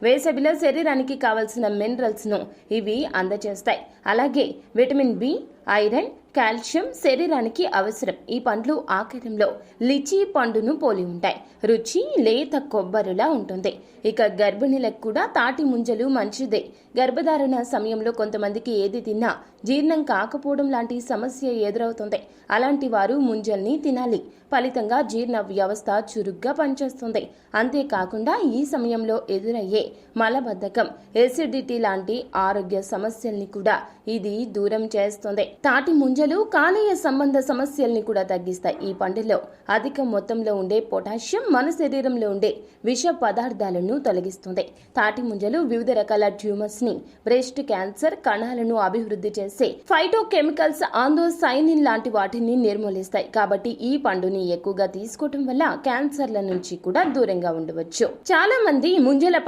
వేసవిలో శరీరానికి కావలసిన మినరల్స్ ను ఇవి అందజేస్తాయి. అలాగే విటమిన్ బి, ఐరన్, కాల్షియం శరీరానికి అవసరం. ఈ పండ్లు ఆకారంలో లిచీ పండును పోలి ఉంటాయి. రుచి లేత కొబ్బరిలా ఉంటుంది. ఇక గర్భిణీలకు కూడా తాటి ముంజలు మంచిదే. గర్భధారణ సమయంలో కొంతమందికి ఏది తిన్నా జీర్ణం కాకపోవడం లాంటి సమస్య ఎదురవుతుంది. అలాంటి వారు ముంజల్ని తినాలి. ఫలితంగా జీర్ణ వ్యవస్థ చురుగ్గా పనిచేస్తుంది. అంతేకాకుండా ఈ సమయంలో ఎదురయ్యే మలబద్ధకం, ఎసిడిటీ లాంటి ఆరోగ్య సమస్యల్ని కూడా ఇది దూరం చేస్తుంది. తాటి ముంజలు కాలేయ సంబంధ సమస్యల్ని కూడా తగ్గిస్తాయి. ఈ పండులో అధిక మొత్తంలో ఉండే పొటాషియం మన శరీరంలో ఉండే విష పదార్థాలను తొలగిస్తుంది. తాటి ముంజలు వివిధ రకాల ట్యూమర్స్ ని, బ్రెస్ట్ క్యాన్సర్ కణాలను అభివృద్ధి చేసే ఫైటోకెమికల్స్, ఆందోసైనిన్ లాంటి వాటిని నిర్మూలిస్తాయి. కాబట్టి ఈ పండుని ఎక్కువగా తీసుకోవటం వల్ల క్యాన్సర్ల నుంచి కూడా దూరంగా ఉండవచ్చు. చాలా మంది ముంజల